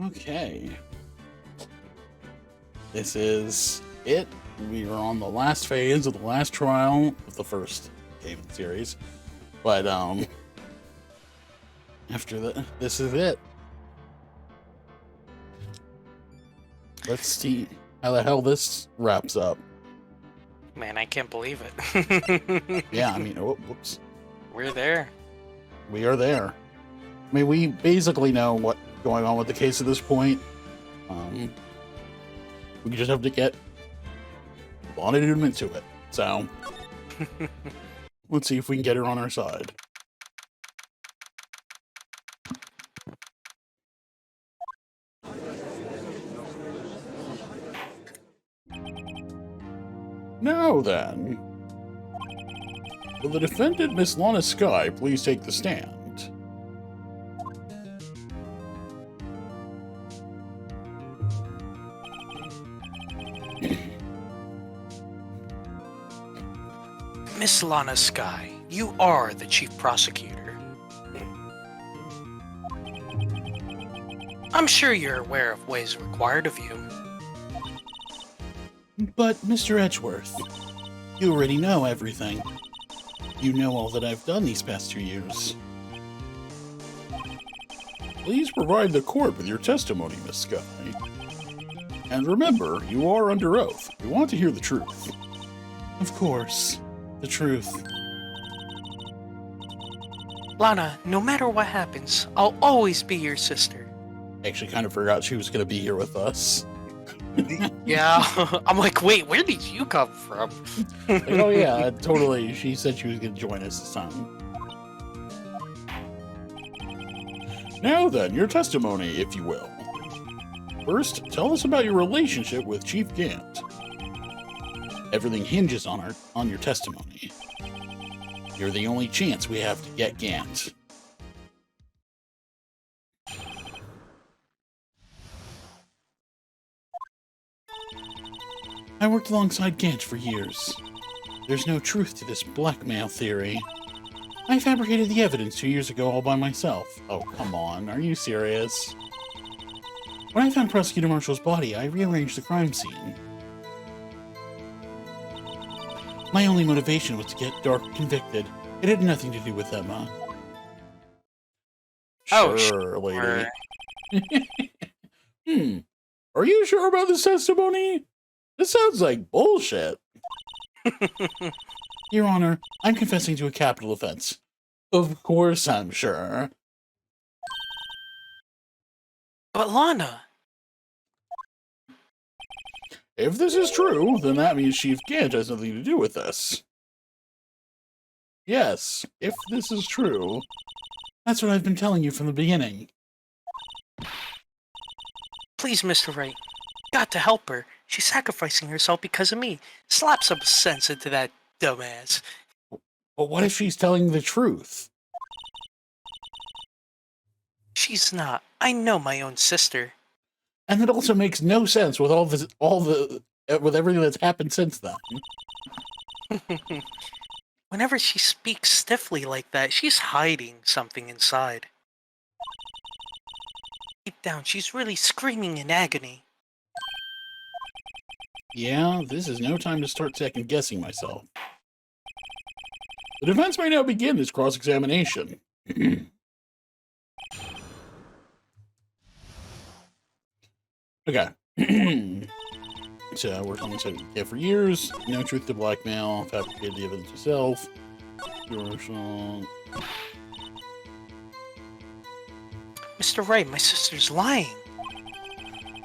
Okay. This is it. We are on the last phase of the last trial of the first game in the series. But, after that, this is it. Let's see how the hell this wraps up. Man, I can't believe it. Yeah, I mean, whoops. We're there. We are there. I mean, we basically know what's going on with the case at this point. We just have to get Lana to admit to it. So, let's see if we can get her on our side. Now then, will the defendant, Miss Lana Skye, please take the stand? Miss Lana Skye, you are the chief prosecutor. I'm sure you're aware of ways required of you. But, Mr. Edgeworth, you already know everything. You know all that I've done these past 2 years. Please provide the court with your testimony, Miss Skye. And remember, you are under oath. We want to hear the truth. Of course, the truth. Lana, no matter what happens, I'll always be your sister. I actually kind of forgot she was going to be here with us. Yeah, I'm like, wait, where did you come from? Like, oh yeah, totally. She said she was going to join us this time. Now then, your testimony, if you will. First, tell us about your relationship with Chief Gant. Everything hinges on your testimony. You're the only chance we have to get Gant. I worked alongside Gant for years. There's no truth to this blackmail theory. I fabricated the evidence 2 years ago all by myself. Oh, come on, are you serious? When I found Prosecutor Marshall's body, I rearranged the crime scene. My only motivation was to get Dark convicted. It had nothing to do with Emma. Oh, sure, lady. Are you sure about this testimony? This sounds like bullshit. Your Honor, I'm confessing to a capital offense. Of course I'm sure. But Lana... If this is true, then that means Chief Gant has nothing to do with this. Yes, if this is true. That's what I've been telling you from the beginning. Please, Mr. Wright. Got to help her. She's sacrificing herself because of me. Slap some sense into that dumbass. But what if she's telling the truth? She's not. I know my own sister. And it also makes no sense with with everything that's happened since then. Whenever she speaks stiffly like that, she's hiding something inside. Deep down, she's really screaming in agony. Yeah, this is no time to start second-guessing myself. The defense may now begin this cross-examination. Okay. So, worked on this for years. No truth to blackmail. Fabricated the evidence yourself. Mr. Wright, my sister's lying.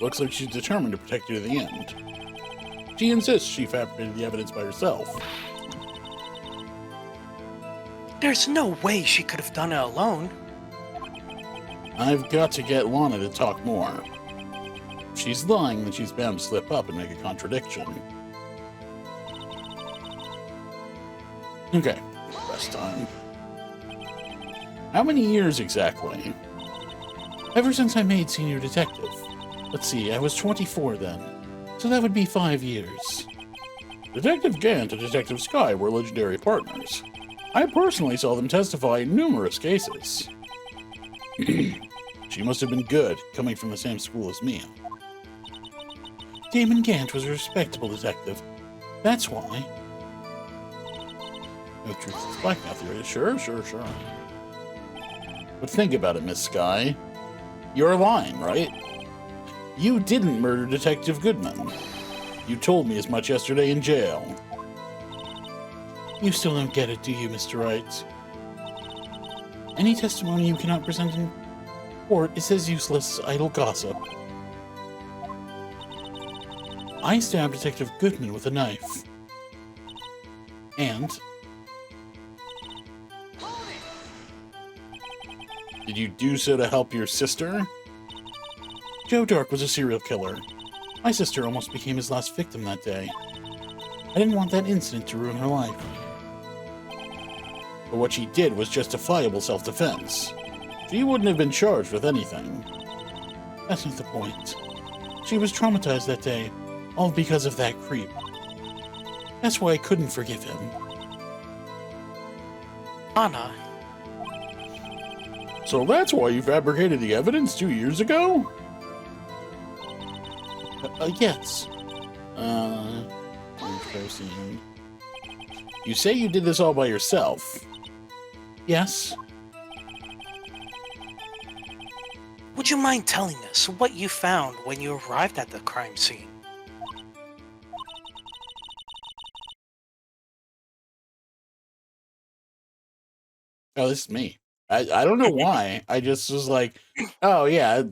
Looks like she's determined to protect you to the end. She insists she fabricated the evidence by herself. There's no way she could have done it alone. I've got to get Lana to talk more. If she's lying, then she's bound to slip up and make a contradiction. Okay, rest time. How many years exactly? Ever since I made senior detective. Let's see, I was 24 then. So that would be 5 years. Detective Gant and Detective Skye were legendary partners. I personally saw them testify in numerous cases. She must have been good, coming from the same school as me. Damon Gant was a respectable detective. That's why. No truth is blackmail theory. Sure. But think about it, Miss Sky. You're lying, right? You didn't murder Detective Goodman. You told me as much yesterday in jail. You still don't get it, do you, Mr. Wright? Any testimony you cannot present in court is as useless as idle gossip. I stabbed Detective Goodman with a knife. And... did you do so to help your sister? Joe Dark was a serial killer. My sister almost became his last victim that day. I didn't want that incident to ruin her life. But what she did was justifiable self-defense. She wouldn't have been charged with anything. That's not the point. She was traumatized that day, all because of that creep. That's why I couldn't forgive him. Anna. So that's why you fabricated the evidence 2 years ago? Yes. Interesting. You say you did this all by yourself? Yes. Would you mind telling us what you found when you arrived at the crime scene? Oh, this is me. I don't know why. I just was like, oh yeah,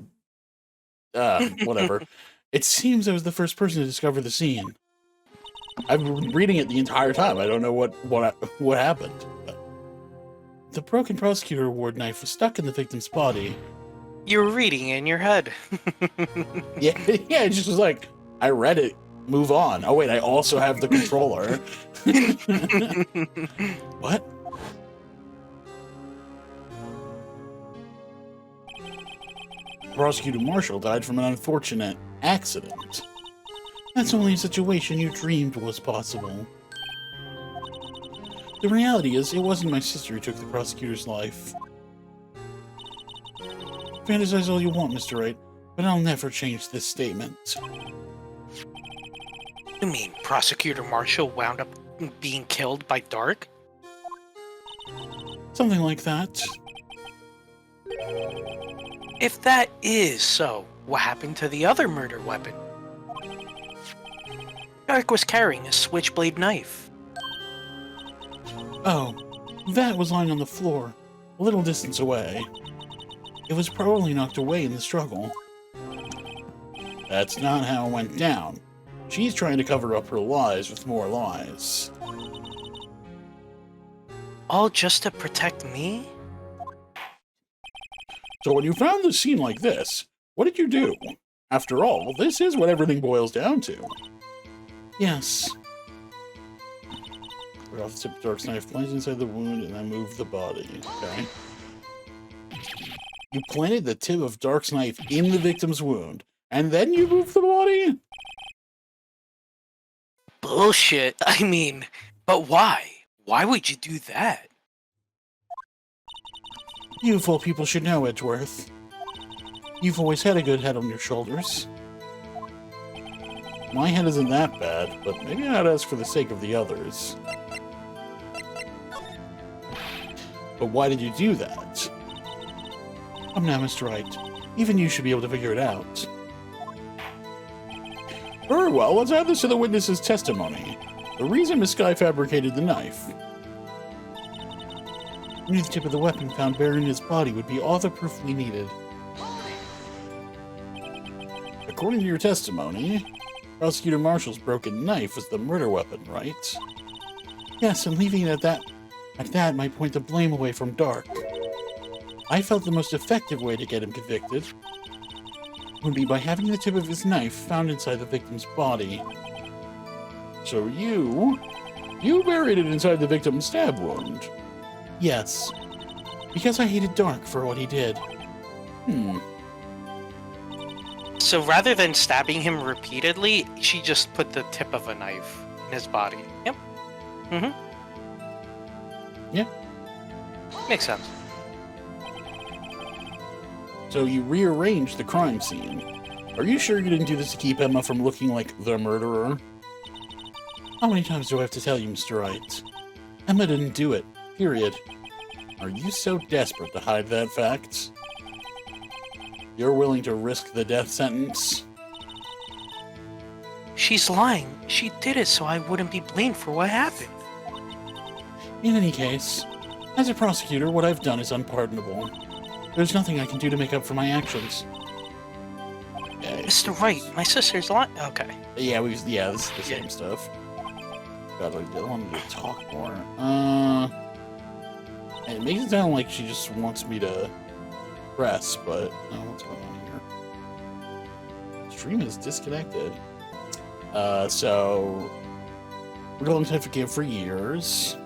whatever. It seems I was the first person to discover the scene. I've been reading it the entire time. I don't know what happened. But the broken prosecutor award knife was stuck in the victim's body. You were reading in your head. Yeah, it just was like, I read it, move on. Oh wait, I also have the controller. What? Prosecutor Marshall died from an unfortunate accident. That's only a situation you dreamed was possible. The reality is, it wasn't my sister who took the prosecutor's life. Fantasize all you want, Mr. Wright, but I'll never change this statement. You mean Prosecutor Marshall wound up being killed by Dark? Something like that. If that is so, what happened to the other murder weapon? Dark was carrying a switchblade knife. Oh, that was lying on the floor, a little distance away. It was probably knocked away in the struggle. That's not how it went down. She's trying to cover up her lies with more lies. All just to protect me? So when you found the scene like this, what did you do? After all, this is what everything boils down to. Yes. Put off the tip of Dark's knife, plunge inside the wound, and then move the body. Okay. You planted the tip of Dark's knife in the victim's wound, and then you moved the body? Bullshit. I mean, but why? Why would you do that? You full people should know, Edgeworth. You've always had a good head on your shoulders. My head isn't that bad, but maybe I'd ask for the sake of the others. But why did you do that? Come now, Mr. Wright. Even you should be able to figure it out. Very well, let's add this to the witness's testimony. The reason Miss Sky fabricated the knife. Near the tip of the weapon found buried in his body would be all the proof we needed. According to your testimony, Prosecutor Marshall's broken knife was the murder weapon, right? Yes, and leaving it at that might point the blame away from Dark. I felt the most effective way to get him convicted would be by having the tip of his knife found inside the victim's body. So you buried it inside the victim's stab wound? Yes, because I hated Dark for what he did. So rather than stabbing him repeatedly, she just put the tip of a knife in his body. Yep. Yeah. Makes sense. So you rearranged the crime scene. Are you sure you didn't do this to keep Emma from looking like the murderer? How many times do I have to tell you, Mr. Wright? Emma didn't do it. Period. Are you so desperate to hide that fact? You're willing to risk the death sentence? She's lying. She did it so I wouldn't be blamed for what happened. In any case, as a prosecutor, what I've done is unpardonable. There's nothing I can do to make up for my actions. Yeah, Mr. Wright, my sister's lying. Okay. yeah, this is the same stuff. God, I wanted to talk more. It makes it sound like she just wants me to press, but what's going on here? Stream is disconnected. So we're going to forgive for years.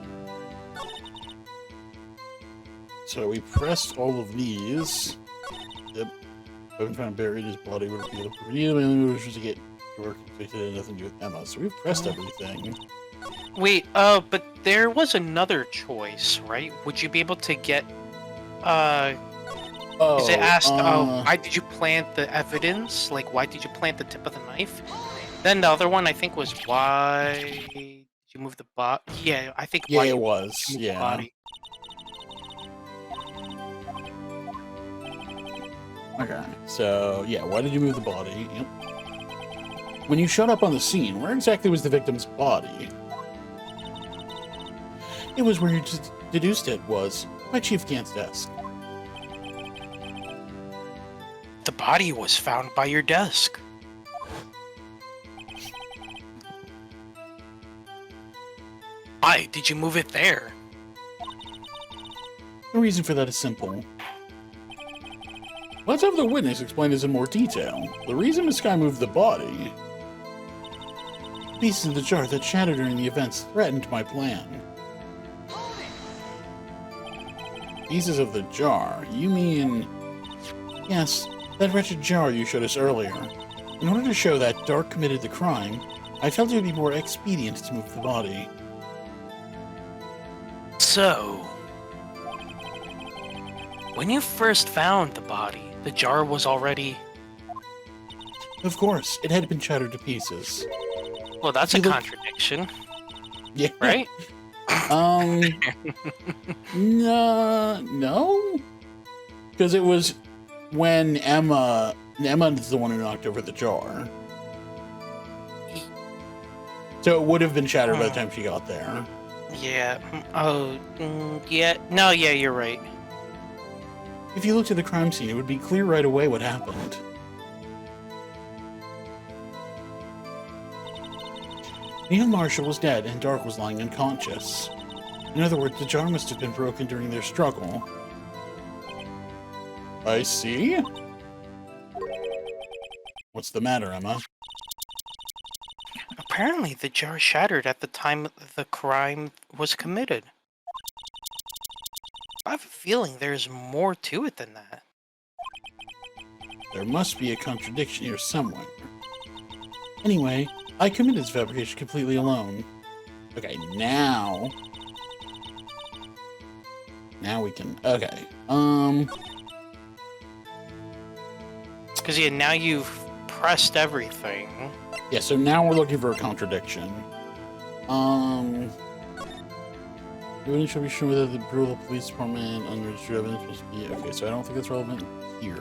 So we pressed all of these. Yep. I haven't found buried his body. Would be able to read him to get work convicted and nothing to do with Emma. So we've pressed everything. Wait, but there was another choice, right? Would you be able to get, Because it asked, why did you plant the evidence? Like, why did you plant the tip of the knife? Then the other one, I think, was why did you move the body? Yeah, I think Yeah, why it was. moved the Yeah. body. Okay. So, yeah, why did you move the body? Yep. When you showed up on the scene, where exactly was the victim's body? It was where you deduced it was, by Chief Gant's desk. The body was found by your desk. Why did you move it there? The reason for that is simple. Let's have the witness explain this in more detail. The reason Miss Sky moved the body... Pieces of the jar that shattered during the events threatened my plan. Pieces of the jar? You mean... Yes, that wretched jar you showed us earlier. In order to show that Dark committed the crime, I felt it would be more expedient to move the body. So... when you first found the body, the jar was already... Of course, it had been shattered to pieces. Well, that's a You look- contradiction, Yeah. right? No? Because it was when Emma is the one who knocked over the jar. So it would have been shattered by the time she got there. Yeah. Yeah. No, yeah, you're right. If you looked at the crime scene, it would be clear right away what happened. Neil Marshall was dead and Dark was lying unconscious. In other words, the jar must have been broken during their struggle. I see. What's the matter, Emma? Apparently, the jar shattered at the time the crime was committed. I have a feeling there's more to it than that. There must be a contradiction here somewhere. Anyway, I committed this fabrication completely alone. Okay, now we can... Okay, Because, yeah, now you've pressed everything. yeah, so now we're looking for a contradiction. Evidence shall be shown whether the Bureau of the Police Department unregistered evidence must be... Okay, so I don't think that's relevant here.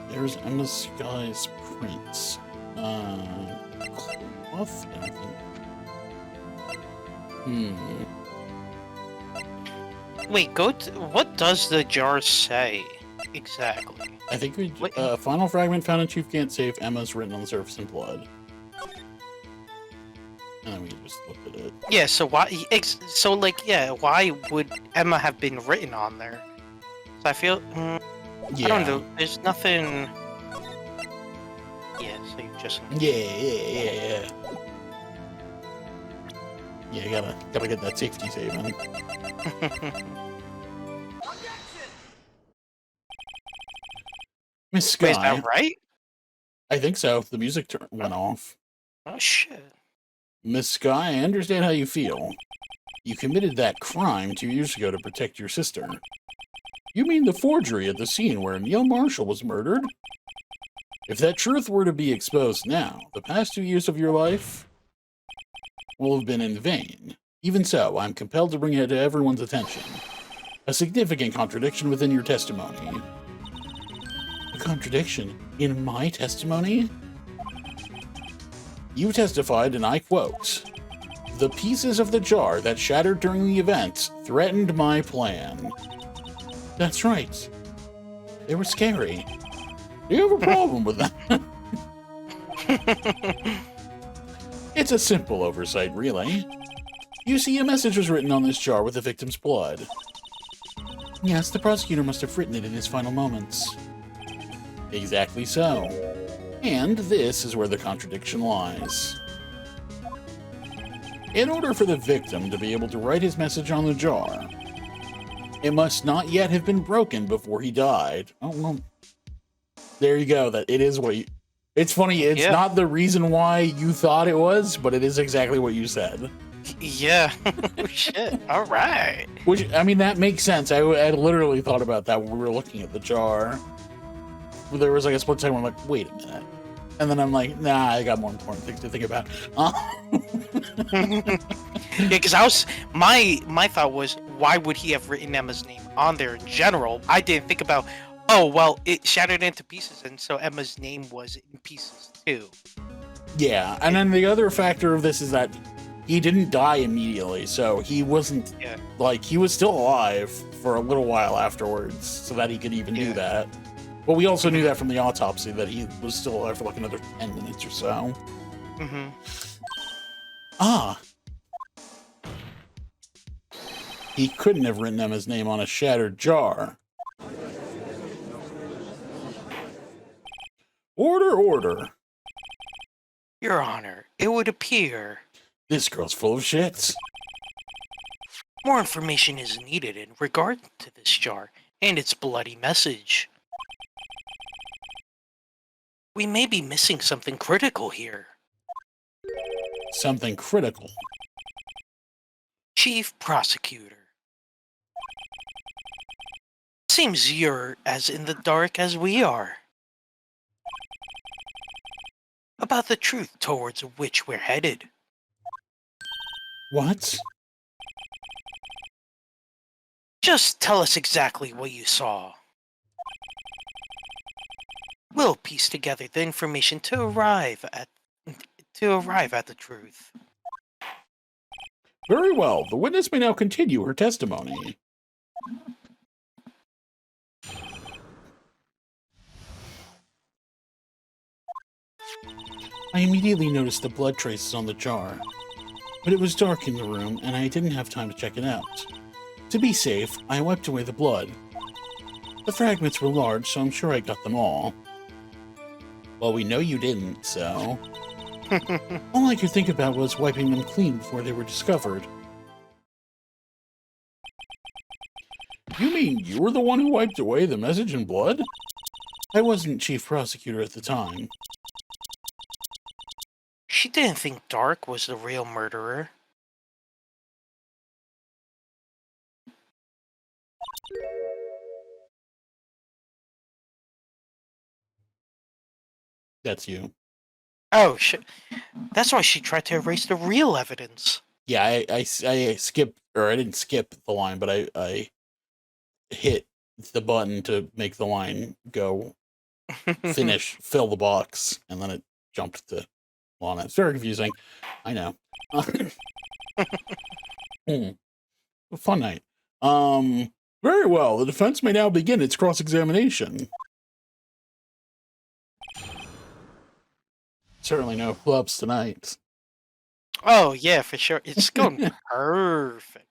There's Emma Sky's prints. Cloth? Anything? Wait, what does the jar say exactly? I think we... Wait. Final fragment found in Chief Gant's safe. Emma's written on the surface in blood. And then we just looked at it. Yeah, so why? So, like, yeah, why would Emma have been written on there? So I feel... Yeah. I don't know. There's nothing... Yeah, so you just... Yeah. Yeah, gotta get that safety save in. Miss Sky. Wait, is that right? I think so. The music went off. Oh, shit. Miss Sky, I understand how you feel. You committed that crime 2 years ago to protect your sister. You mean the forgery at the scene where Neil Marshall was murdered? If that truth were to be exposed now, the past 2 years of your life will have been in vain. Even so, I'm compelled to bring it to everyone's attention. A significant contradiction within your testimony. A contradiction in my testimony? You testified, and I quote, "The pieces of the jar that shattered during the event threatened my plan." That's right. They were scary. Do you have a problem with that? It's a simple oversight, really. You see, a message was written on this jar with the victim's blood. Yes, the prosecutor must have written it in his final moments. Exactly so. And this is where the contradiction lies. In order for the victim to be able to write his message on the jar, it must not yet have been broken before he died. Oh, well. There you go. That it is what you... It's funny, it's not the reason why you thought it was, but it is exactly what you said. Yeah. Shit. All right. Which, I mean, that makes sense. I literally thought about that when we were looking at the jar. There was like a split second where I'm like, wait a minute. And then I'm like, nah, I got more important things to think about. Yeah, because I was... My thought was, why would he have written Emma's name on there in general? I didn't think about... Oh, well, it shattered into pieces, and so Emma's name was in pieces, too. Yeah, and then the other factor of this is that he didn't die immediately, so he wasn't, like, he was still alive for a little while afterwards, so that he could even do that. But we also knew that from the autopsy, that he was still alive for like another 10 minutes or so. Mm-hmm. Ah. He couldn't have written Emma's name on a shattered jar. Order, order. Your Honor, it would appear... This girl's full of shits. More information is needed in regard to this jar and its bloody message. We may be missing something critical here. Something critical? Chief Prosecutor. Seems you're as in the dark as we are. About the truth towards which we're headed. What? Just tell us exactly what you saw. We'll piece together the information to arrive at the truth. Very well. The witness may now continue her testimony. I immediately noticed the blood traces on the jar, but it was dark in the room and I didn't have time to check it out. To be safe, I wiped away the blood. The fragments were large, so I'm sure I got them all. Well, we know you didn't, so... All I could think about was wiping them clean before they were discovered. You mean you were the one who wiped away the message in blood? I wasn't chief prosecutor at the time. She didn't think Dark was the real murderer. That's you. Oh, shit. That's why she tried to erase the real evidence. Yeah, I skipped, or I didn't skip the line, but I hit the button to make the line go fill the box, and then it jumped to Lana. It's very confusing. I know. Fun night. Very well. The defense may now begin its cross-examination. Certainly no flubs tonight. Oh, yeah, for sure. It's going perfect.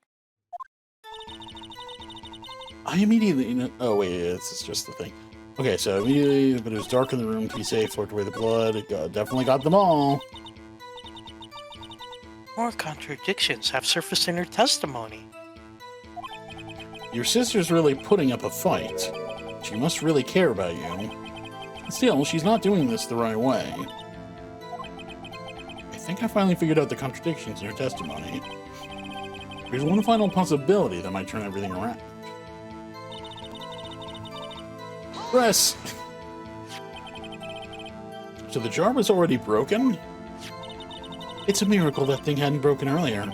I immediately... Oh, wait, this is just the thing. Okay, so immediately, but it was dark in the room to be safe, wiped away the blood. It definitely got them all. More contradictions have surfaced in her testimony. Your sister's really putting up a fight. She must really care about you. Still, she's not doing this the right way. I think I finally figured out the contradictions in her testimony. There's one final possibility that might turn everything around. Press! So the jar was already broken? It's a miracle that thing hadn't broken earlier.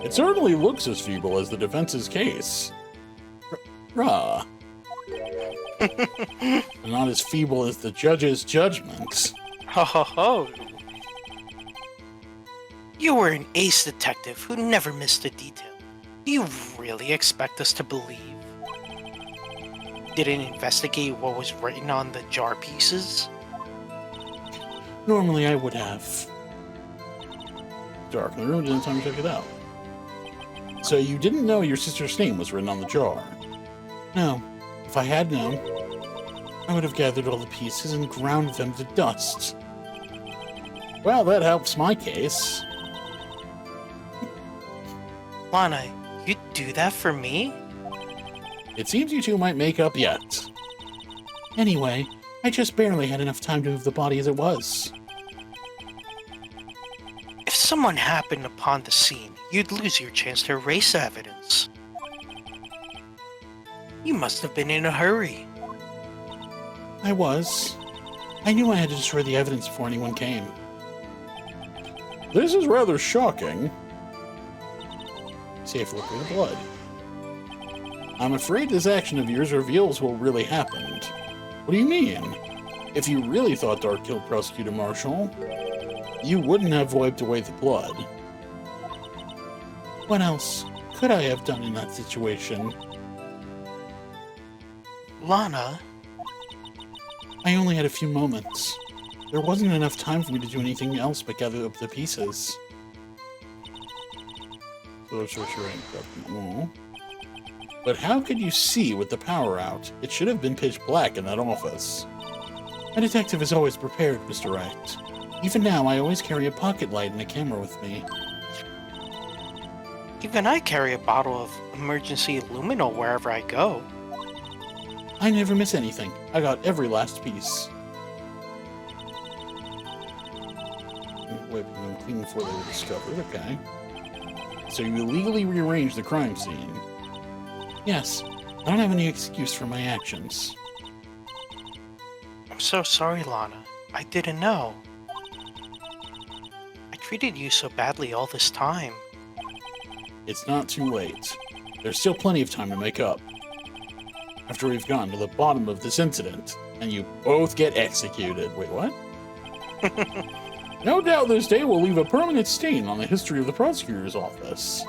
It certainly looks as feeble as the defense's case. Rah. Not as feeble as the judge's judgment. Ho ho ho. You were an ace detective who never missed a detail. Do you really expect us to believe? Didn't investigate what was written on the jar pieces? Normally I would have. Dark in the room, didn't have time to check it out. So you didn't know your sister's name was written on the jar? No. If I had known, I would have gathered all the pieces and ground them to dust. Well, that helps my case. Lana, you'd do that for me? It seems you two might make up yet. Anyway, I just barely had enough time to move the body as it was. If someone happened upon the scene, you'd lose your chance to erase the evidence. You must have been in a hurry. I was. I knew I had to destroy the evidence before anyone came. This is rather shocking. Safe look through the blood. I'm afraid this action of yours reveals what really happened. What do you mean? If you really thought Dark killed Prosecutor Marshall, you wouldn't have wiped away the blood. What else could I have done in that situation? Lana? I only had a few moments. There wasn't enough time for me to do anything else but gather up the pieces. But how could you see with the power out? It should have been pitch black in that office. A detective is always prepared, Mr. Wright. Even now, I always carry a pocket light and a camera with me. Even I carry a bottle of emergency luminol wherever I go. I never miss anything. I got every last piece. Wiping them clean before they were discovered, okay. So you illegally rearranged the crime scene. Yes, I don't have any excuse for my actions. I'm so sorry, Lana. I didn't know. I treated you so badly all this time. It's not too late. There's still plenty of time to make up. After we've gotten to the bottom of this incident, and you both get executed. Wait, what? No doubt this day will leave a permanent stain on the history of the prosecutor's office.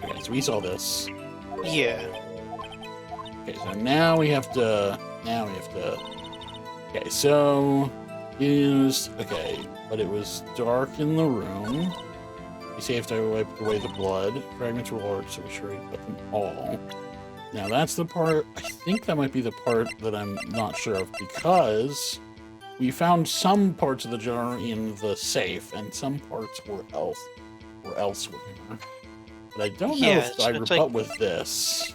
Okay, so we saw this. Yeah. Okay, so now we have to... Okay, so... Okay, but it was dark in the room. You saved, I wiped away the blood. Fragments were large, so we sure we got them all. Now that's the part... I think that might be the part that I'm not sure of, because... we found some parts of the jar in the safe, and some parts were elsewhere. But I don't know if I rebut with this.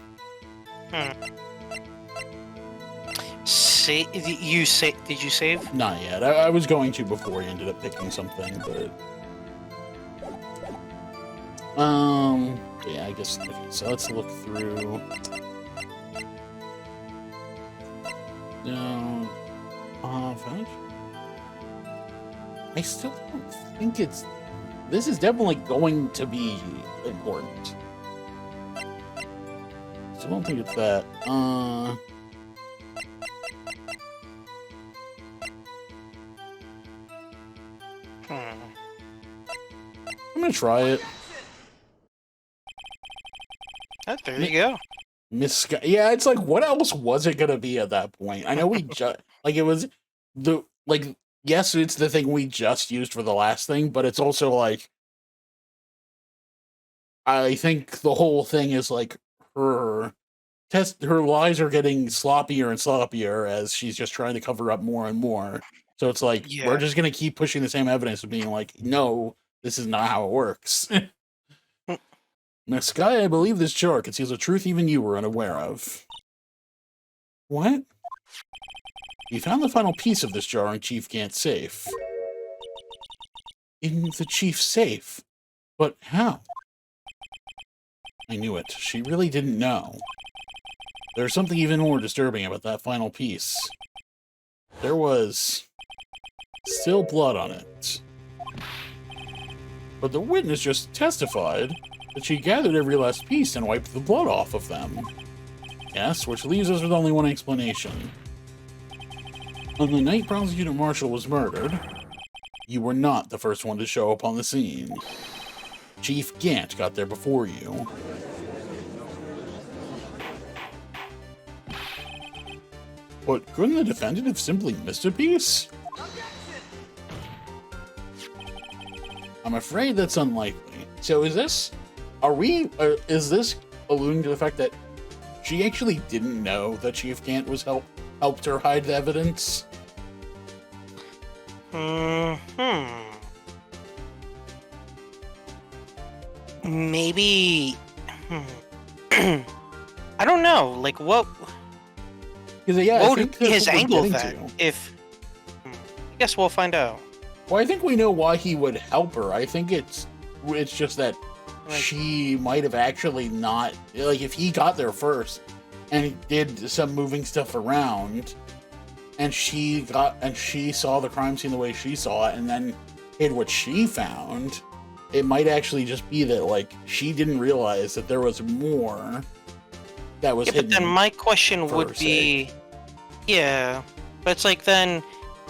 Did you save? Not yet. I was going to before he ended up picking something, but... yeah, I guess... Okay, so let's look through... No... finish? I still don't think it's... This is definitely going to be important. Still don't think it's that. I'm gonna try it. Oh, there you go. Yeah, it's like, what else was it gonna be at that point? I know we just... Like, it was... Yes, it's the thing we just used for the last thing, but it's also like... I think the whole thing is like her lies are getting sloppier and sloppier as she's just trying to cover up more and more. So it's like, we're just going to keep pushing the same evidence of being like, no, this is not how it works. Now, Sky, I believe this jar conceals a truth even you were unaware of. What? We found the final piece of this jar in Chief Gant's safe. In the Chief's safe? But how? I knew it. She really didn't know. There's something even more disturbing about that final piece. There was still blood on it. But the witness just testified that she gathered every last piece and wiped the blood off of them. Yes, which leaves us with only one explanation. On the night Prosecutor Marshall was murdered, you were not the first one to show up on the scene. Chief Gant got there before you. But couldn't the defendant have simply missed a piece? I'm afraid that's unlikely. So is this alluding to the fact that she actually didn't know that Chief Gant was helped her hide the evidence? Maybe. I don't know. Like, what? Yeah, what would be his angle then? If. I guess we'll find out. Well, I think we know why he would help her. I think it's just that she might have actually not, like, if he got there first and he did some moving stuff around, and she saw the crime scene the way she saw it, and then hid what she found, it might actually just be that, like, she didn't realize that there was more that was hidden. But then my question would be, but it's like, then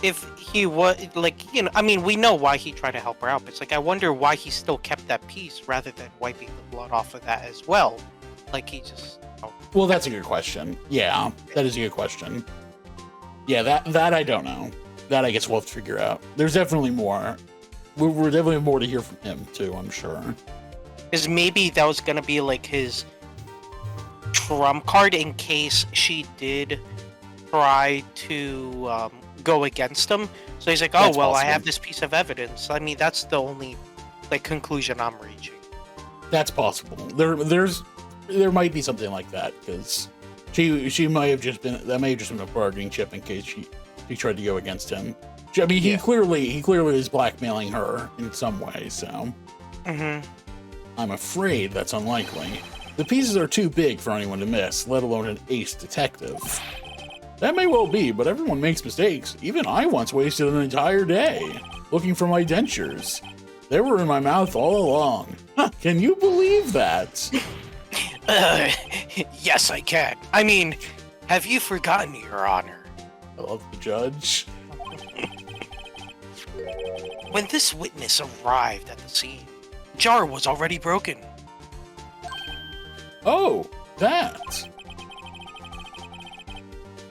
if he was, like, I mean, we know why he tried to help her out, but it's like, I wonder why he still kept that piece rather than wiping the blood off of that as well. Like, he just... Well, that's a good question. Yeah, that is a good question. Yeah, that I don't know. That I guess we'll have to figure out. There's definitely more. We're definitely more to hear from him, too, I'm sure. Because maybe that was going to be, like, his trump card in case she did try to go against him. So he's like, oh, That's well, possible. I have this piece of evidence. I mean, that's the only, like, conclusion I'm reaching. That's possible. There might be something like that, because she might have just been, that may have just been a bargaining chip in case she tried to go against him. I mean, he clearly is blackmailing her in some way, so. I'm afraid that's unlikely. The pieces are too big for anyone to miss, let alone an ace detective. That may well be, but everyone makes mistakes. Even I once wasted an entire day looking for my dentures. They were in my mouth all along. Can you believe that? Yes, I can. I mean, have you forgotten, Your Honor? I love the judge. When this witness arrived at the scene, the jar was already broken. Oh, that.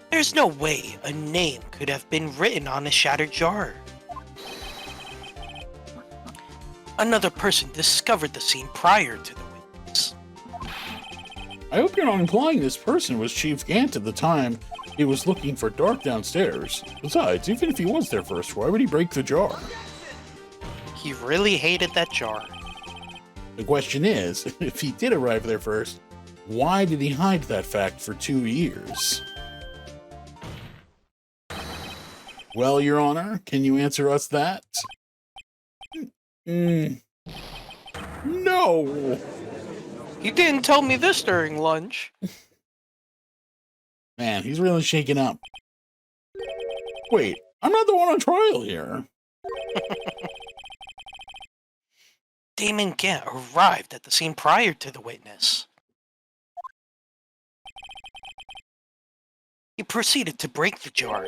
There's no way a name could have been written on a shattered jar. Another person discovered the scene prior to the witness. I hope you're not implying this person was Chief Gant at the time he was looking for Dark downstairs. Besides, even if he was there first, why would he break the jar? He really hated that jar. The question is, if he did arrive there first, why did he hide that fact for 2 years? Well, Your Honor, can you answer us that? No! You didn't tell me this during lunch. Man, he's really shaken up. Wait, I'm not the one on trial here. Damon Gant arrived at the scene prior to the witness. He proceeded to break the jar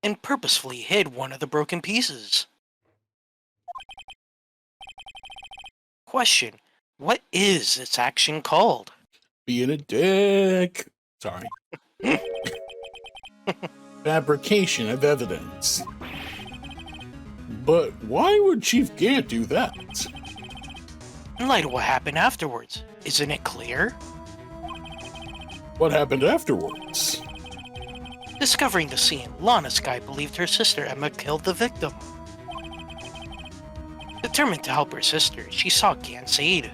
and purposefully hid one of the broken pieces. Question: what is this action called? Being a dick. Sorry. Fabrication of evidence. But why would Chief Gant do that? In light of what happened afterwards, isn't it clear? What happened afterwards? Discovering the scene, Lana Sky believed her sister Emma killed the victim. Determined to help her sister, she sought Gant's aid.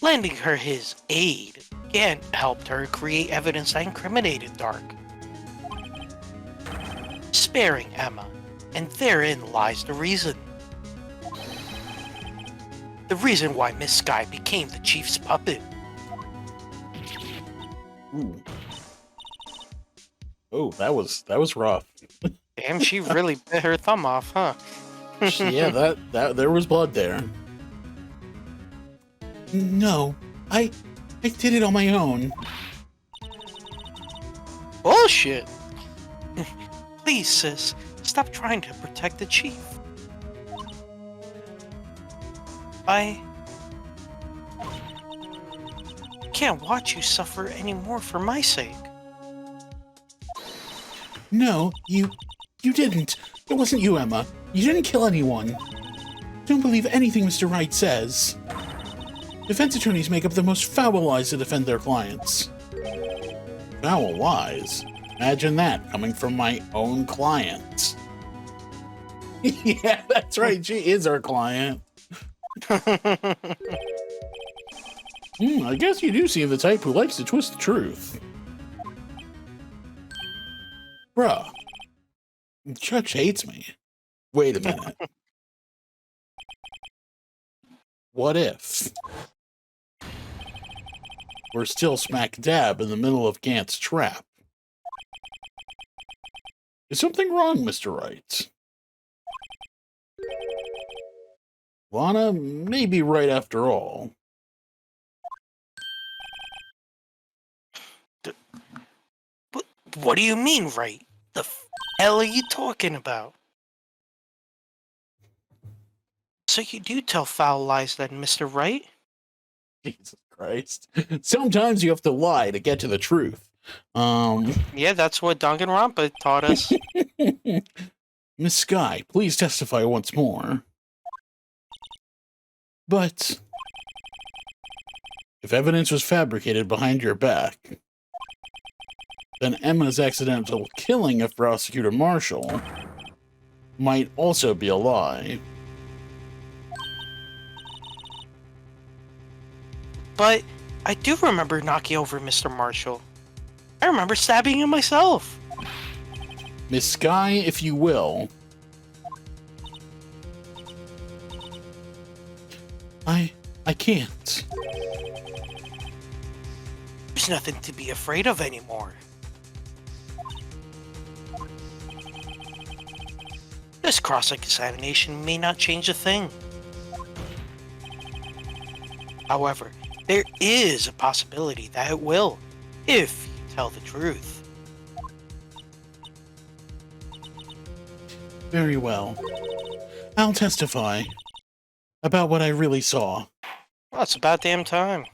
Lending her his aid, Gant helped her create evidence that incriminated Dark, sparing Emma, and therein lies the reason. The reason why Miss Sky became the chief's puppet. Ooh. Oh, that was rough. Damn, she really bit her thumb off, huh? Yeah, that there was blood there. No, I did it on my own. Bullshit. Please, sis, stop trying to protect the chief. I can't watch you suffer anymore for my sake. No, you didn't. It wasn't you, Emma. You didn't kill anyone. Don't believe anything Mr. Wright says. Defense attorneys make up the most foul lies to defend their clients. Foul lies? Imagine that, coming from my own client. Yeah, that's right, she is our client. I guess you do seem the type who likes to twist the truth. Bruh. The judge hates me. Wait a minute. What if we're still smack dab in the middle of Gant's trap? Is something wrong, Mr. Wright? Lana may be right after all. What do you mean, right? The hell are you talking about? So you do tell foul lies then, Mr. Wright? Jesus Christ. Sometimes you have to lie to get to the truth. Yeah, that's what Danganronpa taught us. Miss Sky, please testify once more. But if evidence was fabricated behind your back, then Emma's accidental killing of Prosecutor Marshall might also be a lie. But I do remember knocking over Mr. Marshall. I remember stabbing him myself. Miss Sky, if you will. I can't. There's nothing to be afraid of anymore. This cross-examination may not change a thing. However, there is a possibility that it will, if you tell the truth. Very well. I'll testify about what I really saw. Well, it's about damn time.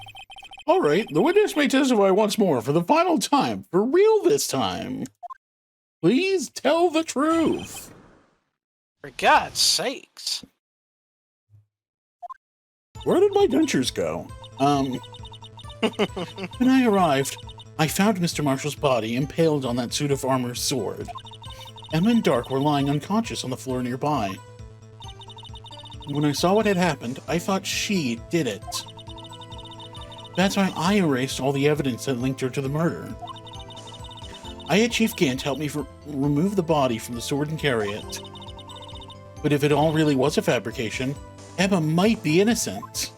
All right, the witness may testify once more for the final time, for real this time. Please tell the truth. For God's sakes. Where did my dentures go? When I arrived, I found Mr. Marshall's body impaled on that suit of armor's sword. Emma and Dark were lying unconscious on the floor nearby. When I saw what had happened, I thought she did it. That's why I erased all the evidence that linked her to the murder. I had Chief Gant help me remove the body from the sword and carry it. But if it all really was a fabrication, Emma might be innocent.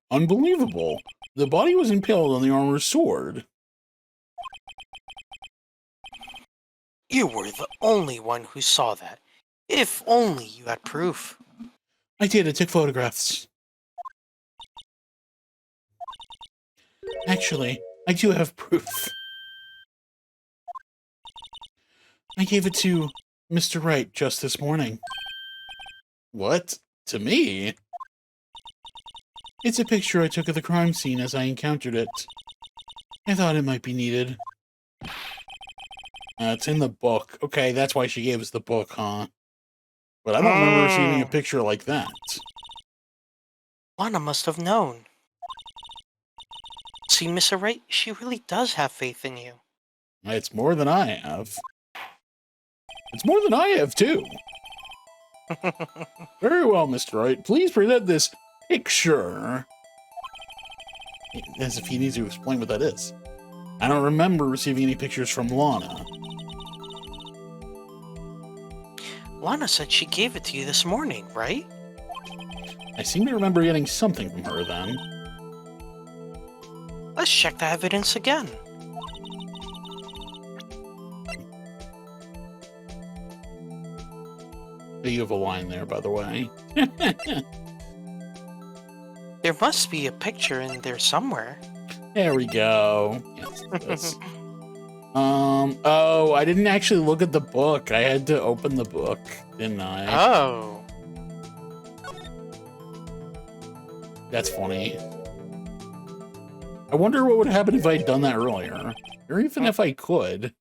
Unbelievable. The body was impaled on the armor's sword. You were the only one who saw that. If only you had proof. I did. I took photographs. Actually, I do have proof. I gave it to Mr. Wright just this morning. What? To me? It's a picture I took of the crime scene as I encountered it. I thought it might be needed. It's in the book. Okay, that's why she gave us the book, huh? But I don't remember receiving a picture like that. Lana must have known. See, Mr. Wright, she really does have faith in you. It's more than I have. It's more than I have, too. Very well, Mr. Wright. Please present this picture. As if he needs to explain what that is. I don't remember receiving any pictures from Lana. Lana said she gave it to you this morning, right? I seem to remember getting something from her then. Let's check the evidence again. You have a line there, by the way. There must be a picture in there somewhere. There we go. Yes, this. Oh, I didn't actually look at the book. I had to open the book, didn't I? Oh. That's funny. I wonder what would happen if I'd done that earlier. Or even if I could.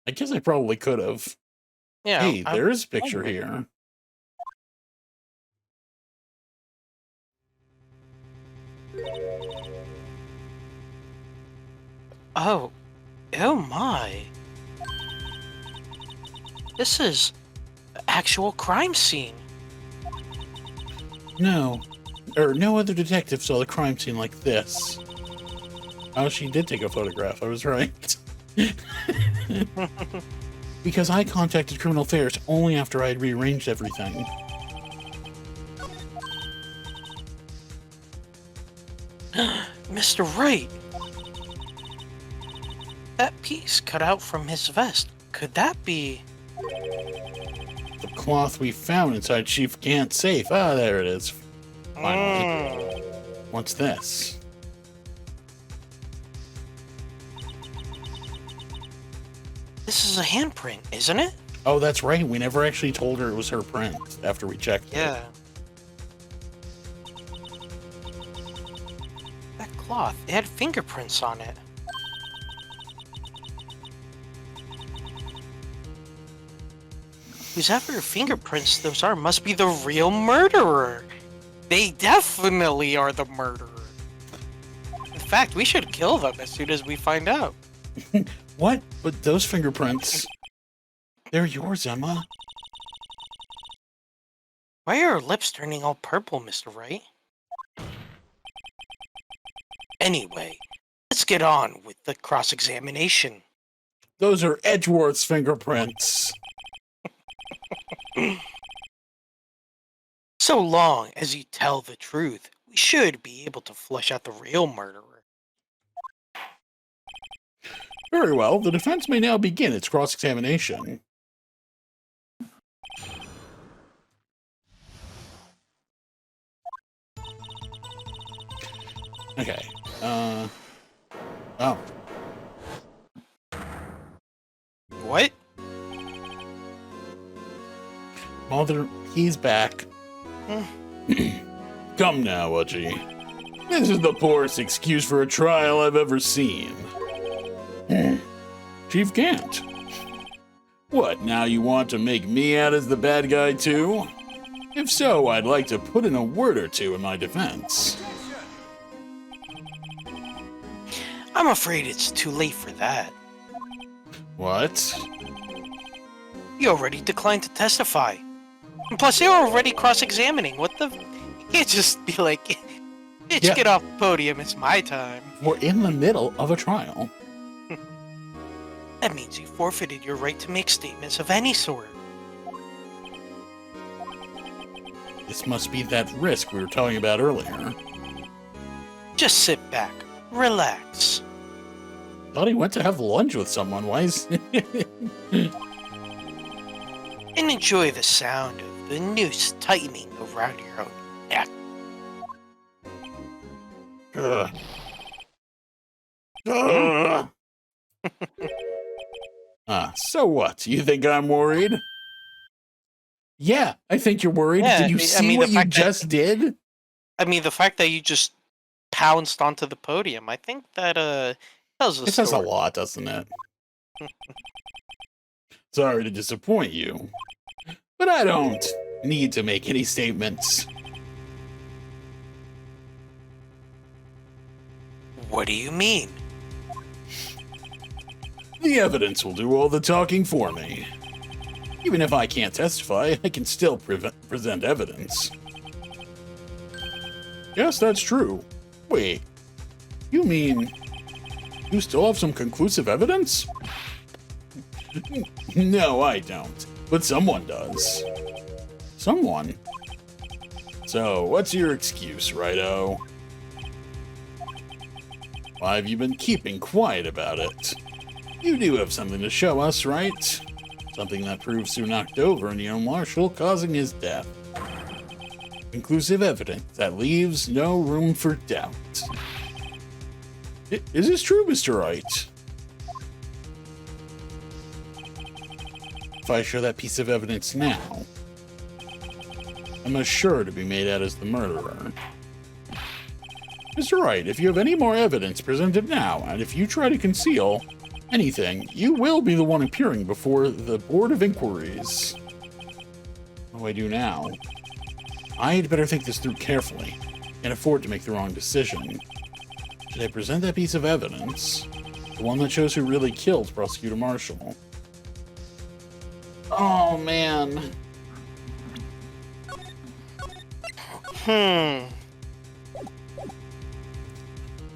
I guess I probably could have. Yeah. Hey, there's a picture here. Oh. Oh my. This is an actual crime scene. No other detective saw the crime scene like this. Oh, she did take a photograph. I was right. Because I contacted Criminal Affairs only after I had rearranged everything. Mr. Wright. That piece cut out from his vest. Could that be... The cloth we found inside Chief Gant's safe. Ah, there it is. Finally. What's this? This is a handprint, isn't it? Oh, that's right. We never actually told her it was her print after we checked Yeah. it. That cloth, it had fingerprints on it. Whoever fingerprints those are must be the real murderer. They definitely are the murderer. In fact, we should kill them as soon as we find out. What? But those fingerprints... They're yours, Emma. Why are your lips turning all purple, Mr. Wright? Anyway, let's get on with the cross-examination. Those are Edgeworth's fingerprints. So long as you tell the truth, we should be able to flush out the real murderer. Very well. The defense may now begin its cross-examination. Okay. Oh. What? Mother, he's back. Come now, Udgy. This is the poorest excuse for a trial I've ever seen. Chief Gant. What, now you want to make me out as the bad guy too? If so, I'd like to put in a word or two in my defense. I'm afraid it's too late for that. What? You already declined to testify. And plus, they were already cross-examining. What the... You can't just be like, bitch, Yeah. get off the podium, it's my time. We're in the middle of a trial. That means you forfeited your right to make statements of any sort. This must be that risk we were talking about earlier. Just sit back, relax. Thought he went to have lunch with someone. Why is... And enjoy the sound of the noose tightening around your own neck. Ugh. Ugh. So what? You think I'm worried? Yeah, I think you're worried. Yeah, Did you I see mean, what the you fact that- just did? I mean, the fact that you just pounced onto the podium, I think that, tells a It says a story. lot, doesn't it? Sorry to disappoint you, but I don't need to make any statements. What do you mean? The evidence will do all the talking for me. Even if I can't testify, I can still present evidence. Yes, that's true. Wait, you mean you still have some conclusive evidence? No, I don't. But someone does. Someone. So, what's your excuse, Righto? Why have you been keeping quiet about it? You do have something to show us, right? Something that proves who knocked over Neil Marshall, causing his death. Conclusive evidence that leaves no room for doubt. Is this true, Mr. Wright? If I show that piece of evidence now, I'm sure to be made out as the murderer. Mr. Wright, if you have any more evidence, present it now, and if you try to conceal anything, you will be the one appearing before the Board of Inquiries. What do I do now? I'd better think this through carefully. Can't afford to make the wrong decision. Should I present that piece of evidence? The one that shows who really killed Prosecutor Marshall? Oh, man.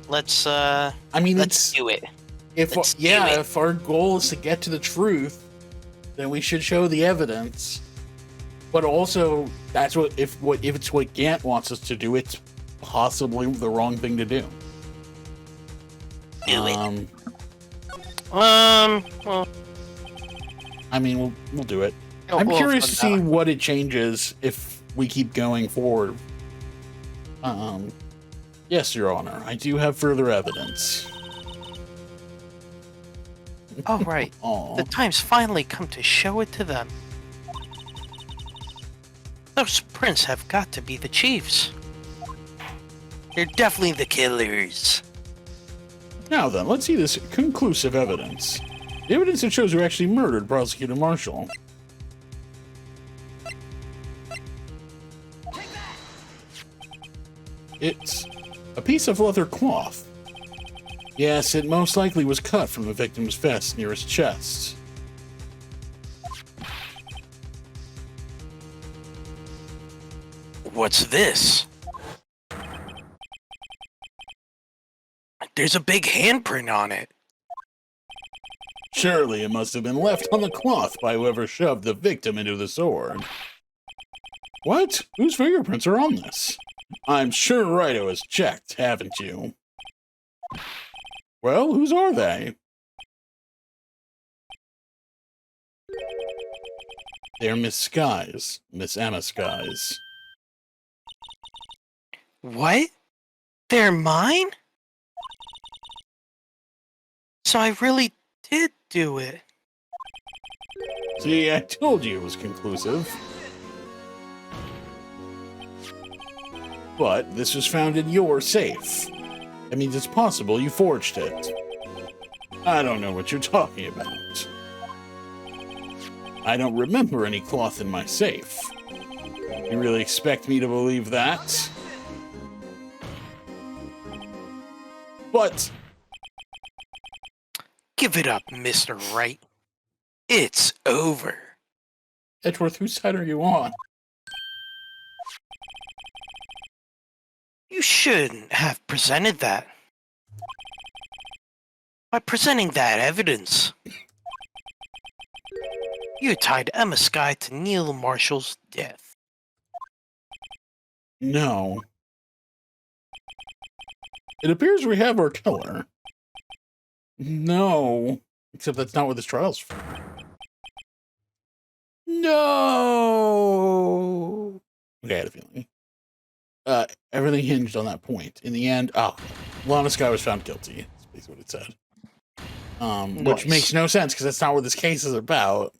Let's I mean, let's do it. If our goal is to get to the truth, then we should show the evidence. But also, that's if it's what Gant wants us to do, it's possibly the wrong thing to do. Do it. Well, I mean, we'll do it. Oh, I'm well, curious to see fun what it changes if we keep going forward. Yes, Your Honor, I do have further evidence. oh right. Aw. The time's finally come to show it to them. Those prints have got to be the chiefs. They're definitely the killers. Now then, let's see this conclusive evidence. The evidence that shows who actually murdered Prosecutor Marshall. It's a piece of leather cloth. Yes, it most likely was cut from the victim's vest near his chest. What's this? There's a big handprint on it. Surely it must have been left on the cloth by whoever shoved the victim into the sword. What? Whose fingerprints are on this? I'm sure Righto has checked, haven't you? Well, whose are they? They're Miss Sky's, Miss Emma Sky's. What? They're mine? So I really did do it. See, I told you it was conclusive. But this was found in your safe. That means it's possible you forged it. I don't know what you're talking about. I don't remember any cloth in my safe. You really expect me to believe that? But Give it up, Mr. Wright. It's over. Edgeworth, whose side are you on? You shouldn't have presented that. By presenting that evidence, you tied Emma Sky to Neil Marshall's death. No. It appears we have our killer. No. Except that's not what this trial's for. No. Okay, I had a feeling. Everything hinged on that point. In the end, Lana Sky was found guilty. That's basically what it said. Which Nice. makes no sense because that's not what this case is about.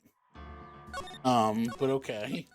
But okay.